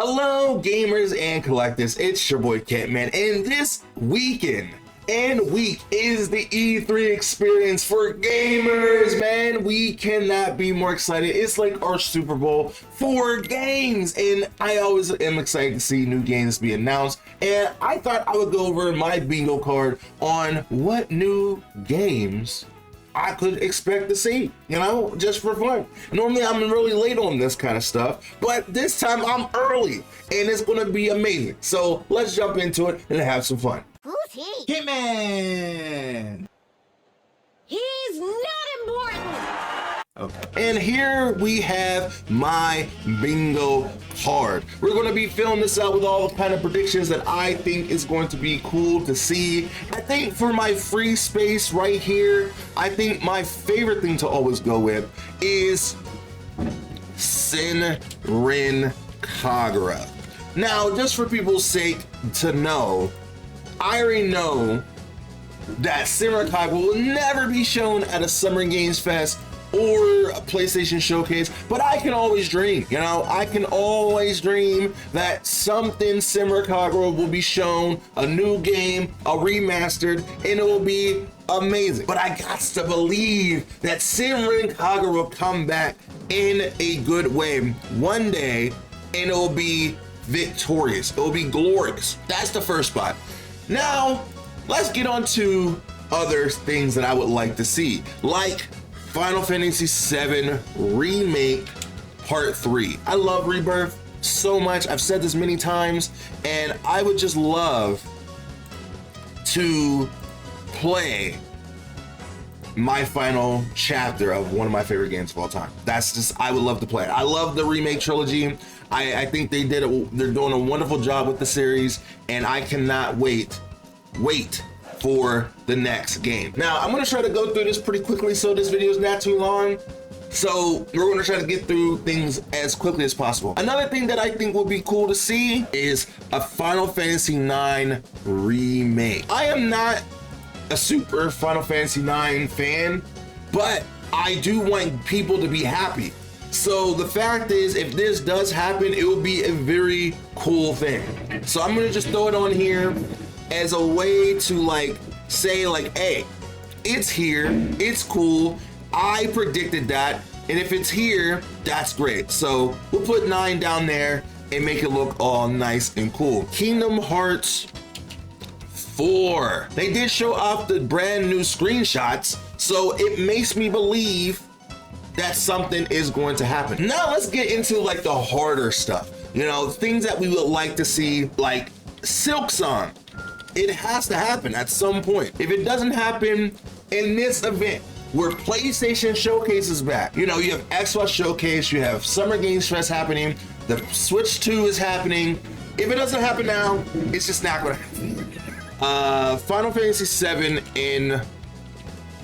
Hello, gamers and collectors. It's your boy Kentman, and this weekend and week is the E3 experience for gamers, man. We cannot be more excited. It's like our Super Bowl for games, and I always am excited to see new games be announced. And I thought I would go over my bingo card on what new games I could expect to see, just for fun. Normally I'm really late on this kind of stuff, but this time I'm early and it's gonna be amazing. So let's jump into it and have some fun. Who's he? Hitman! He's not important! Okay. And here we have my bingo card. We're going to be filling this out with all the kind of predictions that I think is going to be cool to see. I think for my free space right here, I think my favorite thing to always go with is Senran Kagura. Now, just for people's sake to know, I already know that Senran Kagura will never be shown at a Summer Games Fest or a PlayStation Showcase, but I can always dream, I can always dream that something Senran Kagura will be shown, a new game, a remastered, and it will be amazing. But I got to believe that Senran Kagura will come back in a good way one day, and it will be victorious, it will be glorious. That's the first spot. Now, let's get on to other things that I would like to see, like Final Fantasy VII Remake Part 3. I love Rebirth so much. I've said this many times, and I would just love to play my final chapter of one of my favorite games of all time. I would love to play it. I love the remake trilogy. I think they're doing a wonderful job with the series, and I cannot wait for the next game. Now, I'm gonna try to go through this pretty quickly so this video is not too long. So we're gonna try to get through things as quickly as possible. Another thing that I think would be cool to see is a Final Fantasy IX remake. I am not a super Final Fantasy IX fan, but I do want people to be happy. So the fact is, if this does happen, it will be a very cool thing. So I'm gonna just throw it on here as a way to say hey, it's here, it's cool, I predicted that, and if it's here, that's great. So we'll put 9 down there and make it look all nice and cool. Kingdom Hearts 4. They did show off the brand new screenshots, so it makes me believe that something is going to happen. Now let's get into the harder stuff. Things that we would like to see, like Silk Song. It has to happen at some point. If it doesn't happen in this event where PlayStation Showcase is back, you have Xbox Showcase, you have Summer Games Fest happening, the Switch 2 is happening. If it doesn't happen now, it's just not gonna happen. Final Fantasy VII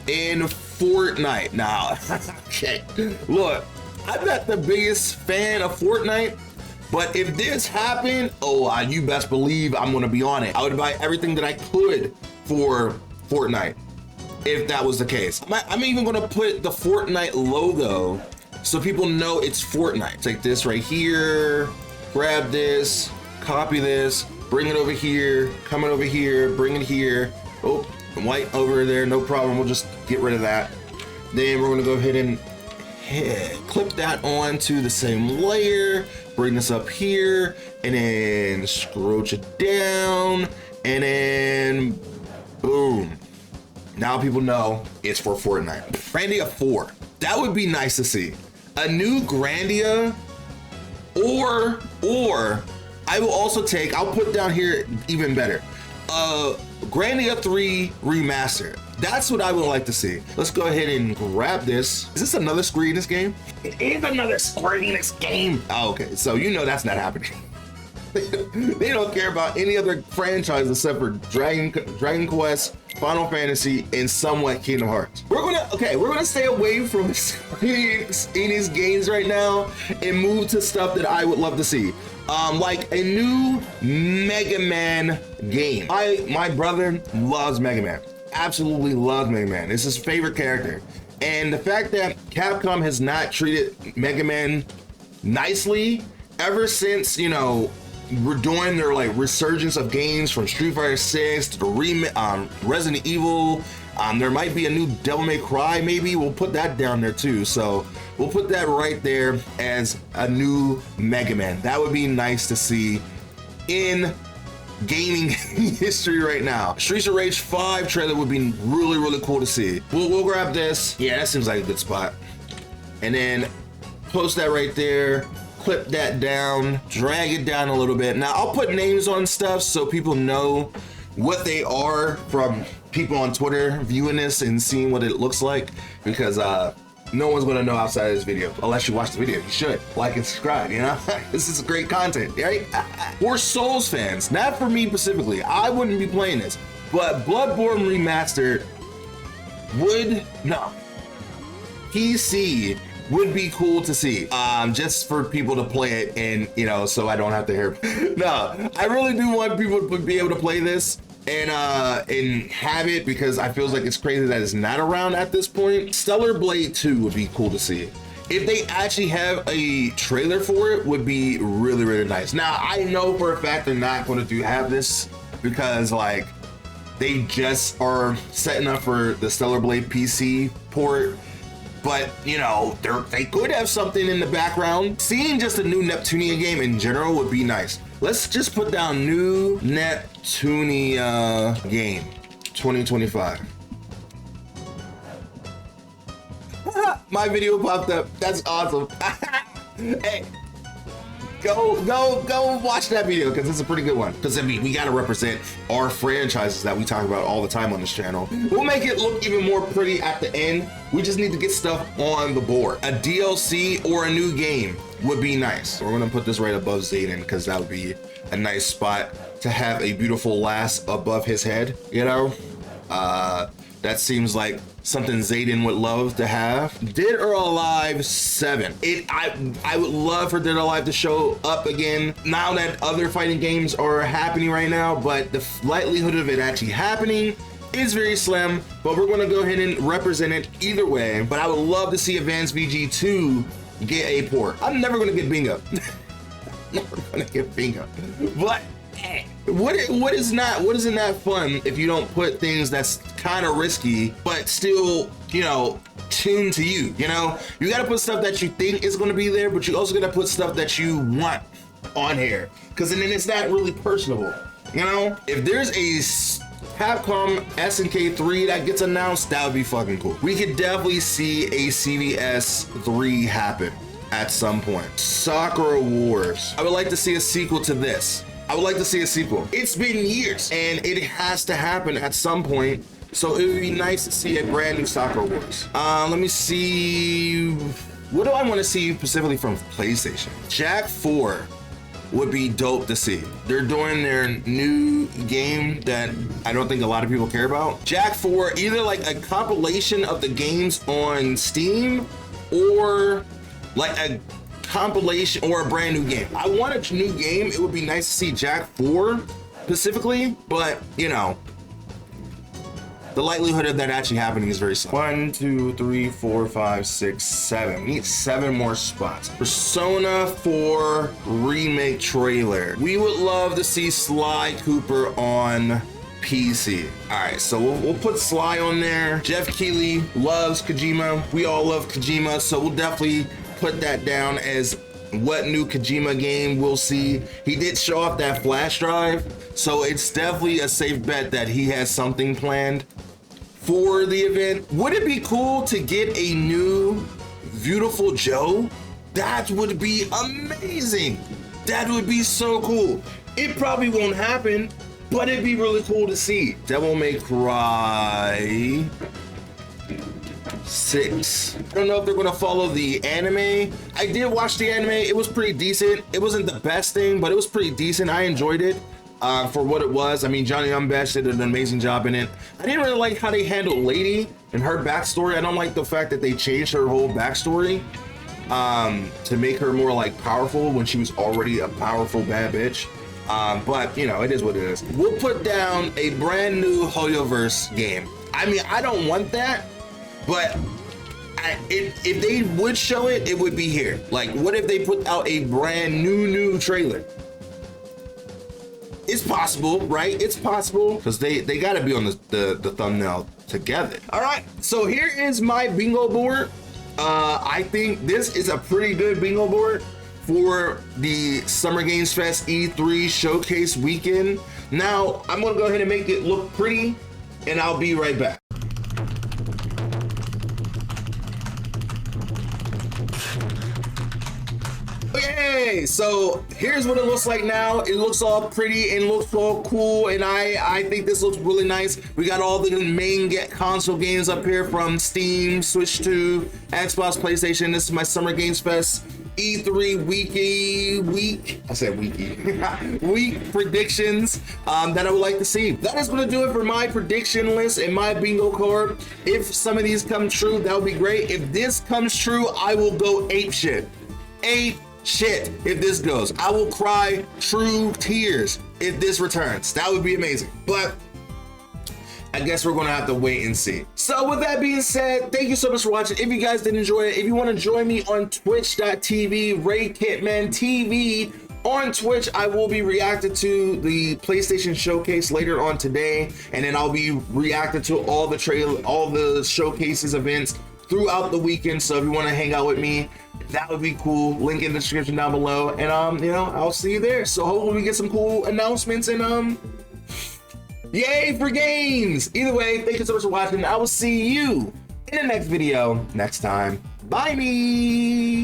in Fortnite. Now, okay, look, I'm not the biggest fan of Fortnite, but if this happened, you best believe I'm gonna be on it. I would buy everything that I could for Fortnite if that was the case. I'm even gonna put the Fortnite logo so people know it's Fortnite. Take this right here, grab this, copy this, bring it over here, come it over here, bring it here. Oh, white over there, no problem. We'll just get rid of that. Then we're gonna go ahead and clip that onto the same layer, bring this up here, and then scroach it down, and then boom. Now people know it's for Fortnite. Grandia 4. That would be nice to see. A new Grandia, or I will also I'll put down here even better. Grandia 3 remastered. That's what I would like to see. Let's go ahead and grab this. Is this another Square Enix game? It is another Square Enix game. Oh, okay, so that's not happening. They don't care about any other franchise except for Dragon Quest, Final Fantasy, and somewhat Kingdom Hearts. We're gonna stay away from Enix games right now and move to stuff that I would love to see. Like a new Mega Man game. My brother loves Mega Man. Absolutely loves Mega Man. It's his favorite character. And the fact that Capcom has not treated Mega Man nicely ever since, you know, we're doing their like resurgence of games from Street Fighter 6 to the Resident Evil. There might be a new Devil May Cry, maybe. We'll put that down there too. So we'll put that right there as a new Mega Man. That would be nice to see in gaming history right now. Streets of Rage 5 trailer would be really, really cool to see. We'll grab this. Yeah, that seems like a good spot. And then post that right there. Clip that down, drag it down a little bit. Now I'll put names on stuff so people know what they are from people on Twitter viewing this and seeing what it looks like, because no one's gonna know outside of this video unless you watch the video. You should like and subscribe, you know. This is great content, right? For Souls fans, not for me specifically, I wouldn't be playing this, but Bloodborne Remastered would, no, PC would be cool to see, just for people to play it, and you know, so I don't have to hear. No, I really do want people to be able to play this and have it, because I feel like it's crazy that it's not around at this point. Stellar Blade 2 would be cool to see. If they actually have a trailer for it, would be really, really nice. Now I know for a fact they're not going to have this, because like they just are setting up for the Stellar Blade PC port. But, you know, they could have something in the background. Seeing just a new Neptunia game in general would be nice. Let's just put down new Neptunia game 2025. My video popped up. That's awesome. Hey, go watch that video, because it's a pretty good one. Because I mean, we got to represent our franchises that we talk about all the time on this channel. We'll make it look even more pretty at the end. We just need to get stuff on the board. A DLC or a new game would be nice. We're gonna put this right above Zayden, because that would be a nice spot to have a beautiful lass above his head, you know? That seems like something Zayden would love to have. Dead or Alive 7. I would love for Dead or Alive to show up again now that other fighting games are happening right now, but the likelihood of it actually happening is very slim, but we're gonna go ahead and represent it either way. But I would love to see Advanced VG 2 get a port. I'm never gonna get bingo. Never gonna get bingo. But what isn't that fun if you don't put things that's kind of risky but still, you know, tuned to you? You know, you got to put stuff that you think is going to be there, but you also got to put stuff that you want on here, because then it's not really personable. You know, if there's a Capcom SNK 3 that gets announced, that would be fucking cool. We could definitely see a CVS 3 happen at some point. Sakura Wars. I would like to see a sequel to this. I would like to see a sequel. It's been years and it has to happen at some point. So it would be nice to see a brand new Sakura Wars. Let me see. What do I want to see specifically from PlayStation? Jak 4 would be dope to see. They're doing their new game that I don't think a lot of people care about. Jak 4, either like a compilation of the games on Steam or like a compilation or a brand new game. I want a new game. It would be nice to see Jak 4 specifically, but you know, the likelihood of that actually happening is very slim. 1, 2, 3, 4, 5, 6, 7. We need 7 more spots. Persona 4 remake trailer. We would love to see Sly Cooper on PC. All right, so we'll put Sly on there. Jeff Keighley loves Kojima. We all love Kojima, so we'll definitely put that down as what new Kojima game we'll see. He did show off that flash drive, so it's definitely a safe bet that he has something planned for the event. Would it be cool to get a new Beautiful Joe? That would be amazing. That would be so cool. It probably won't happen, but it'd be really cool to see. Devil May Cry 6. I don't know if they're gonna follow the anime. I did watch the anime. It was pretty decent. It wasn't the best thing, but it was pretty decent. I enjoyed it for what it was. I mean, Johnny Umbash did an amazing job in it. I didn't really like how they handled Lady and her backstory. I don't like the fact that they changed her whole backstory to make her more like powerful when she was already a powerful bad bitch. But you know, it is what it is. We'll put down a brand new Hoyoverse game. I mean, I don't want that, but if they would show it, it would be here. Like, what if they put out a brand new trailer? It's possible, right? It's possible, because they got to be on the thumbnail together. All right, so here is my bingo board. I think this is a pretty good bingo board for the Summer Games Fest E3 showcase weekend. Now, I'm gonna go ahead and make it look pretty, and I'll be right back. Okay, so here's what it looks like now. It looks all pretty and looks all cool, and I think this looks really nice. We got all the main console games up here from Steam, Switch 2, Xbox, PlayStation. This is my Summer Games Fest E3 week predictions that I would like to see. That is going to do it for my prediction list and my bingo card. If some of these come true, that would be great. If this comes true, I will go ape shit. Ape shit if this goes. I will cry true tears if this returns. That would be amazing. But I guess we're gonna have to wait and see. So with that being said, thank you so much for watching. If you guys did enjoy it, if you want to join me on twitch.tv, Ray Kentman TV on Twitch, I will be reacting to the PlayStation Showcase later on today, and then I'll be reacting to all the showcases events throughout the weekend. So if you want to hang out with me, that would be cool. Link in the description down below, and I'll see you there. So hopefully we get some cool announcements, and yay for games. Either way, thank you so much for watching. I will see you in the next video next time. Bye me.